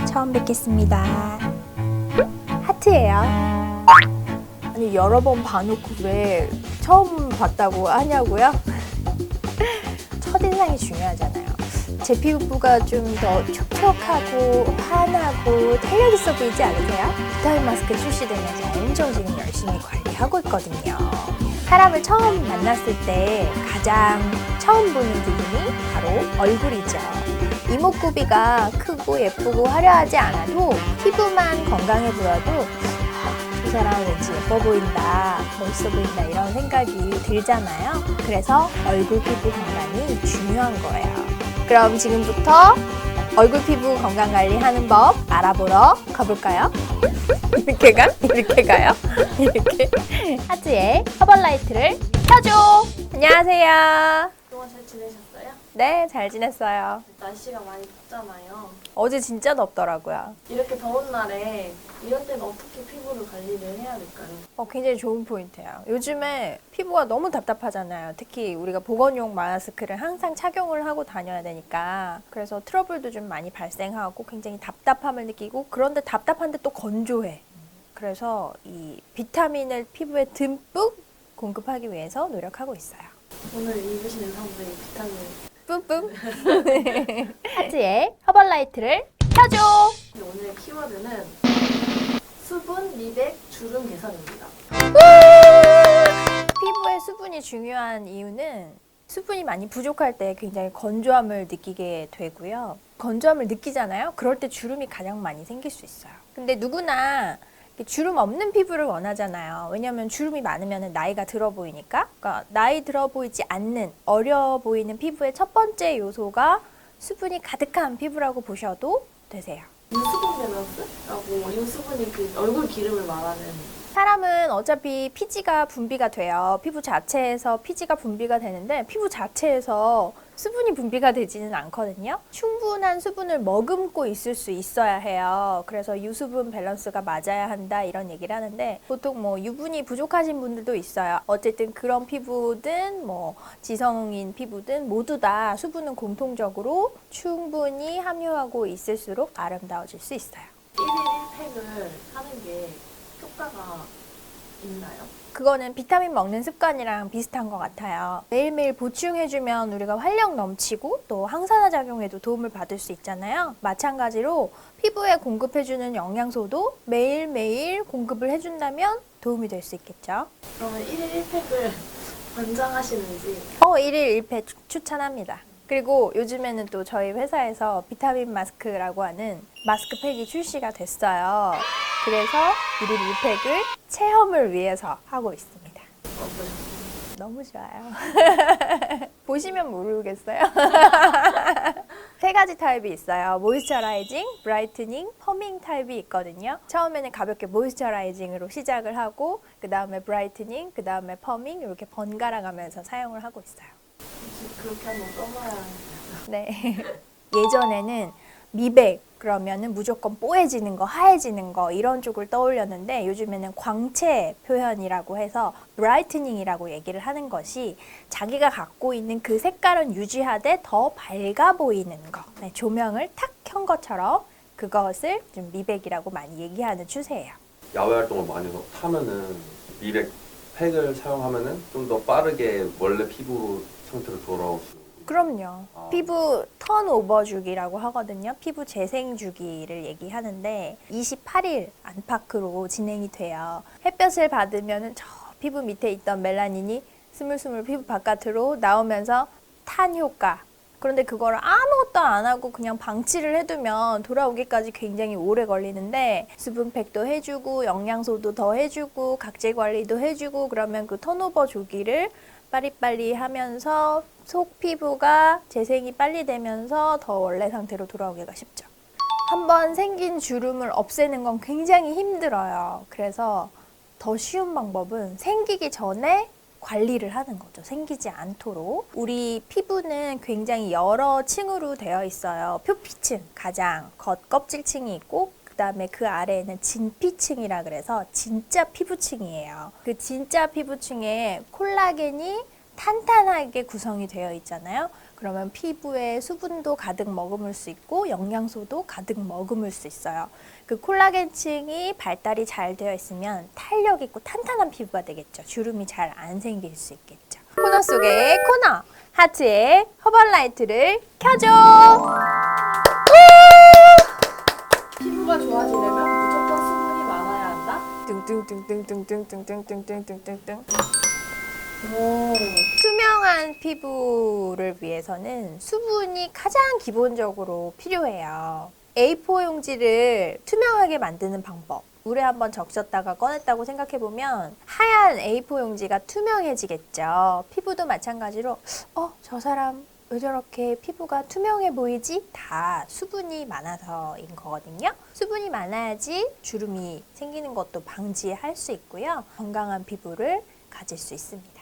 처음 뵙겠습니다. 하트예요. 아니 여러 번 봐놓고 왜 처음 봤다고 하냐고요? 첫인상이 중요하잖아요. 제 피부가 좀 더 촉촉하고 환하고 탄력있어 보이지 않으세요? 비타민 마스크 출시되면서 엄청 지금 열심히 관리하고 있거든요. 사람을 처음 만났을 때 가장 처음 보는 부분이 바로 얼굴이죠. 이목구비가 크고 예쁘고 화려하지 않아도 피부만 건강해 보여도 이 사람 왠지 예뻐 보인다, 멋있어 보인다 이런 생각이 들잖아요. 그래서 얼굴 피부 건강이 중요한 거예요. 그럼 지금부터 얼굴 피부 건강 관리하는 법 알아보러 가볼까요? 이렇게 가? 이렇게 가요? 이렇게 하트에 허벌라이트를 켜줘! 안녕하세요. 그동안 잘 지내셨어요? 네, 잘 지냈어요. 날씨가 많이 덥잖아요. 어제 진짜 덥더라고요. 이렇게 더운 날에 이런 때는 어떻게 피부를 관리를 해야 될까요? 굉장히 좋은 포인트예요. 요즘에 피부가 너무 답답하잖아요. 특히 우리가 보건용 마스크를 항상 착용을 하고 다녀야 되니까 그래서 트러블도 좀 많이 발생하고 굉장히 답답함을 느끼고 그런데 답답한데 또 건조해. 그래서 이 비타민을 피부에 듬뿍 공급하기 위해서 노력하고 있어요. 오늘 입으시는 상부에 비타민. 뿜뿜. 하트에 허벌라이트를 켜줘. 오늘의 키워드는 수분, 미백, 주름 개선입니다. 피부에 수분이 중요한 이유는 수분이 많이 부족할 때 굉장히 건조함을 느끼게 되고요. 건조함을 느끼잖아요. 그럴 때 주름이 가장 많이 생길 수 있어요. 근데 누구나 주름 없는 피부를 원하잖아요. 왜냐하면 주름이 많으면 나이가 들어 보이니까. 그러니까 나이 들어 보이지 않는 어려 보이는 피부의 첫 번째 요소가 수분이 가득한 피부라고 보셔도 되세요. 유수분 밸런스라고 유수분이 그 얼굴 기름을 말하는. 사람은 어차피 피지가 분비가 돼요. 피부 자체에서 피지가 분비가 되는데 피부 자체에서 수분이 분비가 되지는 않거든요. 충분한 수분을 머금고 있을 수 있어야 해요. 그래서 유수분 밸런스가 맞아야 한다 이런 얘기를 하는데 보통 뭐 유분이 부족하신 분들도 있어요. 어쨌든 그런 피부든 뭐 지성인 피부든 모두 다 수분은 공통적으로 충분히 함유하고 있을수록 아름다워질 수 있어요. 1일 1팩을 하는 게 효과가 있나요? 그거는 비타민 먹는 습관이랑 비슷한 것 같아요. 매일매일 보충해주면 우리가 활력 넘치고 또 항산화 작용에도 도움을 받을 수 있잖아요. 마찬가지로 피부에 공급해주는 영양소도 매일매일 공급을 해준다면 도움이 될 수 있겠죠. 그러면 1일 1팩을 권장하시는지. 1일 1팩 추천합니다. 그리고 요즘에는 또 저희 회사에서 비타민 마스크라고 하는 마스크팩이 출시가 됐어요. 그래서 1일 1팩을 체험을 위해서 하고 있습니다. 너무 좋아요. 보시면 모르겠어요. 세 가지 타입이 있어요. 모이스처라이징, 브라이트닝, 펌밍 타입이 있거든요. 처음에는 가볍게 모이스처라이징으로 시작을 하고 그 다음에 브라이트닝, 그 다음에 펌밍 이렇게 번갈아 가면서 사용을 하고 있어요. 그렇게 한번 써봐야 해요. 네. 예전에는 미백 그러면은 무조건 뽀해지는 거, 하얘지는 거 이런 쪽을 떠올렸는데 요즘에는 광채 표현이라고 해서 브라이트닝이라고 얘기를 하는 것이 자기가 갖고 있는 그 색깔은 유지하되 더 밝아 보이는 거. 네, 조명을 탁 켠 것처럼 그것을 좀 미백이라고 많이 얘기하는 추세예요. 야외 활동을 많이 하면은 미백 팩을 사용하면은 좀 더 빠르게 원래 피부 상태로 돌아올 수. 그럼요. 피부 턴오버 주기라고 하거든요. 피부 재생 주기를 얘기하는데 28일 안팎으로 진행이 돼요. 햇볕을 받으면 저 피부 밑에 있던 멜라닌이 스물스물 피부 바깥으로 나오면서 탄 효과. 그런데 그거를 아무것도 안 하고 그냥 방치를 해두면 돌아오기까지 굉장히 오래 걸리는데 수분팩도 해주고 영양소도 더 해주고 각질 관리도 해주고 그러면 그 턴오버 주기를 빨리빨리 하면서 속 피부가 재생이 빨리 되면서 더 원래 상태로 돌아오기가 쉽죠. 한번 생긴 주름을 없애는 건 굉장히 힘들어요. 그래서 더 쉬운 방법은 생기기 전에 관리를 하는 거죠. 생기지 않도록. 우리 피부는 굉장히 여러 층으로 되어 있어요. 표피층, 가장 겉껍질층이 있고 그다음에 그 아래에는 진피층이라 그래서 진짜 피부층이에요. 그 진짜 피부층에 콜라겐이 탄탄하게 구성이 되어 있잖아요. 그러면 피부에 수분도 가득 머금을 수 있고 영양소도 가득 머금을 수 있어요. 그 콜라겐층이 발달이 잘 되어 있으면 탄력 있고 탄탄한 피부가 되겠죠. 주름이 잘 안 생길 수 있겠죠. 코너 속의 코너, 하트의 허벌라이트를 켜줘! 피부가 좋아지려면 무조건 수분이 많아야 한다? 뚱뚱뚱뚱뚱뚱뚱뚱뚱뚱뚱뚱. 오. 투명한 피부를 위해서는 수분이 가장 기본적으로 필요해요. A4 용지를 투명하게 만드는 방법. 물에 한번 적셨다가 꺼냈다고 생각해보면 하얀 A4 용지가 투명해지겠죠. 피부도 마찬가지로 저 사람 왜 저렇게 피부가 투명해 보이지? 다 수분이 많아서인 거거든요. 수분이 많아야지 주름이 생기는 것도 방지할 수 있고요. 건강한 피부를 가질 수 있습니다.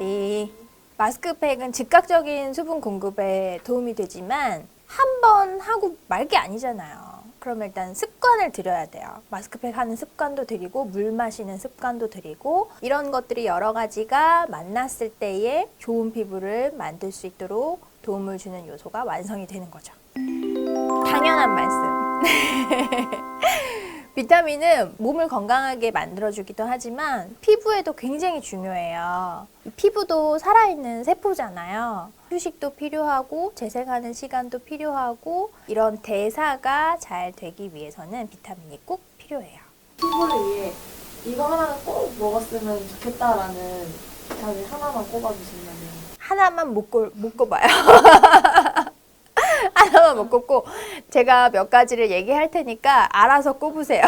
이 마스크팩은 즉각적인 수분 공급에 도움이 되지만 한 번 하고 말 게 아니잖아요. 그럼 일단 습관을 들여야 돼요. 마스크팩 하는 습관도 들이고 물 마시는 습관도 들이고 이런 것들이 여러 가지가 만났을 때에 좋은 피부를 만들 수 있도록 도움을 주는 요소가 완성이 되는 거죠. 당연한 말씀. 비타민은 몸을 건강하게 만들어주기도 하지만 피부에도 굉장히 중요해요. 피부도 살아있는 세포잖아요. 휴식도 필요하고 재생하는 시간도 필요하고 이런 대사가 잘 되기 위해서는 비타민이 꼭 필요해요. 피부를 위해 이거 하나는 꼭 먹었으면 좋겠다라는 비타민 하나만 꼽아주신다면? 하나만 못 꼽아요. 하나만 못 꼽고 제가 몇 가지를 얘기할 테니까 알아서 꼽으세요.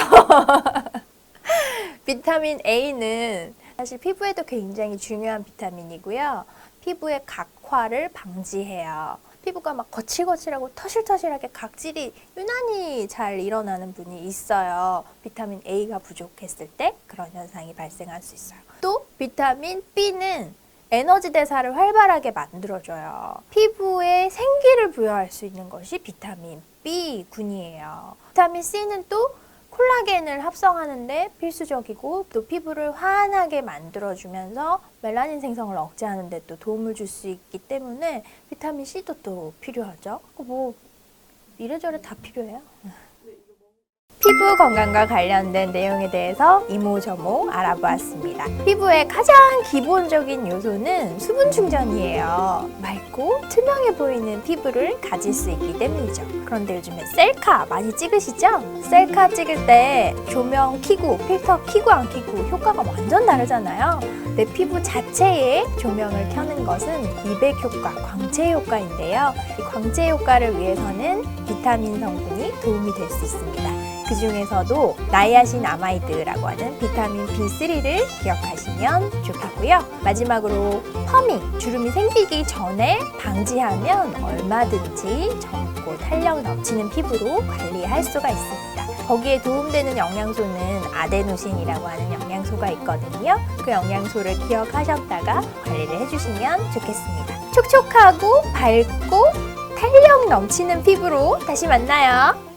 비타민 A는 사실 피부에도 굉장히 중요한 비타민이고요. 피부의 각화를 방지해요. 피부가 막 거칠거칠하고 터실터실하게 각질이 유난히 잘 일어나는 분이 있어요. 비타민 A가 부족했을 때 그런 현상이 발생할 수 있어요. 또 비타민 B는 에너지 대사를 활발하게 만들어줘요. 피부에 생기를 부여할 수 있는 것이 비타민 B군이에요. 비타민 C는 또 콜라겐을 합성하는데 필수적이고 또 피부를 환하게 만들어주면서 멜라닌 생성을 억제하는 데 또 도움을 줄 수 있기 때문에 비타민 C도 또 필요하죠. 뭐 이래저래 다 필요해요. 피부 건강과 관련된 내용에 대해서 이모저모 알아보았습니다. 피부의 가장 기본적인 요소는 수분 충전이에요. 맑고 투명해 보이는 피부를 가질 수 있기 때문이죠. 그런데 요즘에 셀카 많이 찍으시죠? 셀카 찍을 때 조명 켜고 필터 켜고 안 켜고 효과가 완전 다르잖아요. 내 피부 자체에 조명을 켜는 것은 미백 효과, 광채 효과인데요. 이 광채 효과를 위해서는 비타민 성분이 도움이 될 수 있습니다. 그 중에서도 나이아신 아마이드라고 하는 비타민 B3를 기억하시면 좋겠고요. 마지막으로 펌ing, 주름이 생기기 전에 방지하면 얼마든지 젊고 탄력 넘치는 피부로 관리할 수가 있습니다. 거기에 도움되는 영양소는 아데노신이라고 하는 영양소가 있거든요. 그 영양소를 기억하셨다가 관리를 해주시면 좋겠습니다. 촉촉하고 밝고 탄력 넘치는 피부로 다시 만나요.